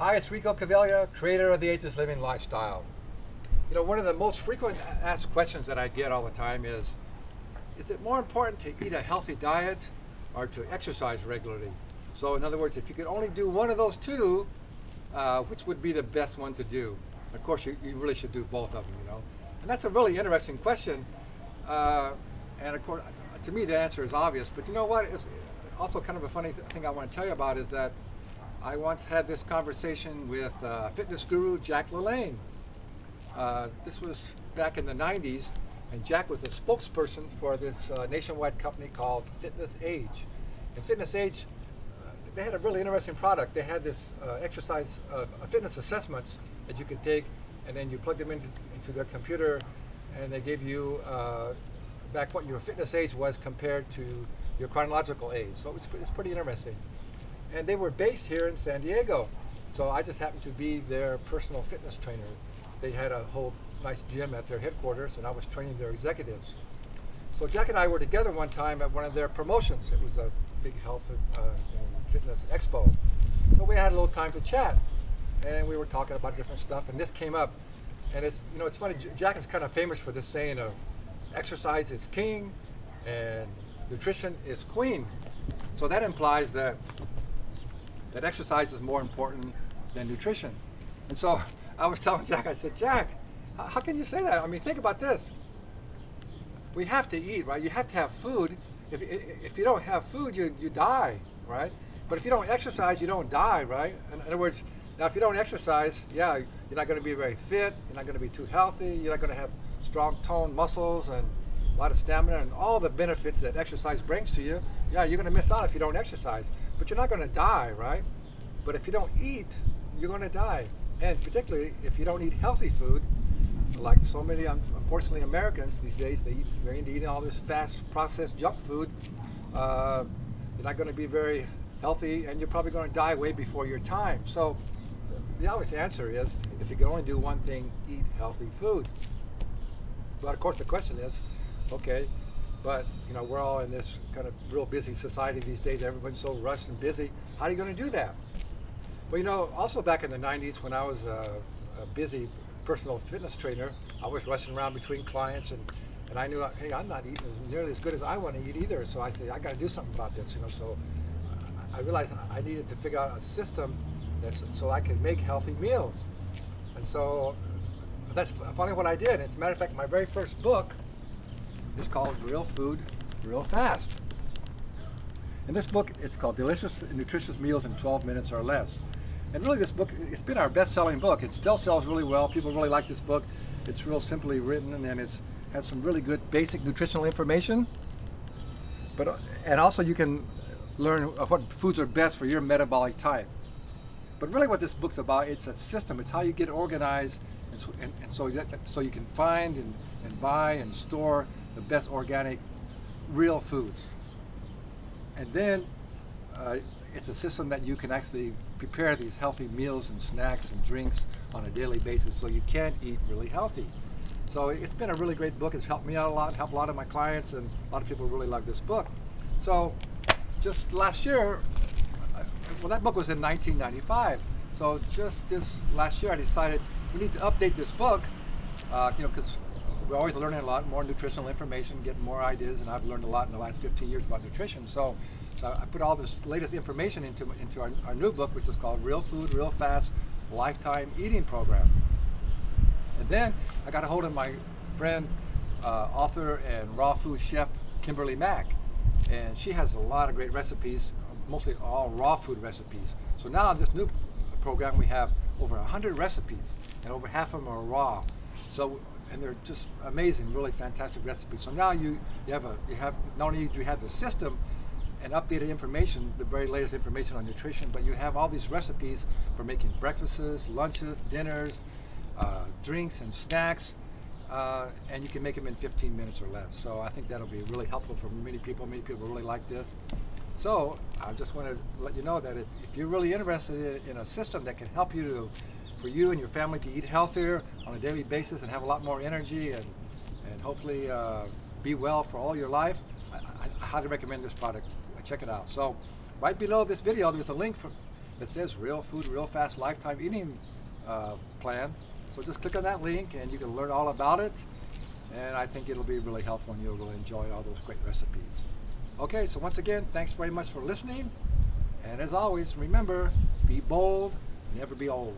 Hi, it's Rico Cavaglia, creator of the Ageless Living Lifestyle. You know, one of the most frequent asked questions that I get all the time is it more important to eat a healthy diet or to exercise regularly? So in other words, if you could only do one of those two, which would be the best one to do? Of course, you really should do both of them, you know. And that's a really interesting question. And of course, to me, the answer is obvious. But you know what? It's also kind of a funny thing I want to tell you about is that I once had this conversation with fitness guru Jack LaLanne. This was back in the 90s, and Jack was a spokesperson for this nationwide company called Fitness Age. And Fitness Age, they had a really interesting product. They had this exercise fitness assessments that you could take, and then you plug them into their computer, and they gave you back what your fitness age was compared to your chronological age. So it's pretty interesting. And they were based here in San Diego. So I just happened to be their personal fitness trainer. They had a whole nice gym at their headquarters, and I was training their executives. So Jack and I were together one time at one of their promotions. It was a big health and fitness expo. So we had a little time to chat, and we were talking about different stuff, and this came up. And it's, you know, it's funny, Jack is kind of famous for this saying of exercise is king and nutrition is queen. So that implies that exercise is more important than nutrition. And so I was telling Jack, I said, Jack, how can you say that? I mean, think about this. We have to eat, right? You have to have food. If you don't have food, you die, right? But if you don't exercise, you don't die, right? In other words, now if you don't exercise, yeah, you're not going to be very fit, you're not going to be too healthy, you're not going to have strong toned muscles and a lot of stamina and all the benefits that exercise brings to you. Yeah, you're going to miss out if you don't exercise. But you're not going to die, right? But if you don't eat, you're going to die. And particularly if you don't eat healthy food, like so many, unfortunately, Americans these days, they're into eating all this fast processed junk food. You're not going to be very healthy, and you're probably going to die way before your time. So the obvious answer is, if you can only do one thing, eat healthy food. But of course the question is, okay, but you know, we're all in this kind of real busy society these days. Everyone's so rushed and busy. How are you going to do that? Well, you know, also back in the 90s when I was a busy personal fitness trainer, I was rushing around between clients, and I knew, hey, I'm not eating nearly as good as I want to eat either. So I said, I got to do something about this, you know. So I realized I needed to figure out a system so I could make healthy meals. And so that's finally what I did. As a matter of fact, my very first book is called Real Food, Real Fast. In this book, it's called Delicious and Nutritious Meals in 12 Minutes or Less. And really this book, it's been our best-selling book. It still sells really well. People really like this book. It's real simply written, and it has some really good basic nutritional information. And also you can learn what foods are best for your metabolic type. But really what this book's about, it's a system. It's how you get organized, and so you can find and buy and store the best organic, real foods. And then it's a system that you can actually prepare these healthy meals and snacks and drinks on a daily basis so you can eat really healthy. So it's been a really great book. It's helped me out a lot, helped a lot of my clients, and a lot of people really love this book. So just last year, well, that book was in 1995. So just this last year, I decided we need to update this book, you know, because we're always learning a lot more nutritional information, getting more ideas, and I've learned a lot in the last 15 years about nutrition. So I put all this latest information into our new book, which is called Real Food, Real Fast Lifetime Eating Program. And then I got a hold of my friend, author and raw food chef, Kimberly Mack. And she has a lot of great recipes, mostly all raw food recipes. So now in this new program, we have over 100 recipes, and over half of them are raw. So, and they're just amazing, really fantastic recipes. So now you have not only do you have the system and updated information, the very latest information on nutrition, but you have all these recipes for making breakfasts, lunches, dinners, drinks and snacks, and you can make them in 15 minutes or less. So I think that'll be really helpful for many people. Many people really like this. So I just want to let you know that if you're really interested in a system that can help you for you and your family to eat healthier on a daily basis and have a lot more energy and hopefully be well for all your life, I highly recommend this product. Check it out. So right below this video, there's a link that says Real Food, Real Fast Lifetime Eating Plan. So just click on that link and you can learn all about it. And I think it'll be really helpful and you'll really enjoy all those great recipes. Okay, so once again, thanks very much for listening. And as always, remember, be bold, never be old.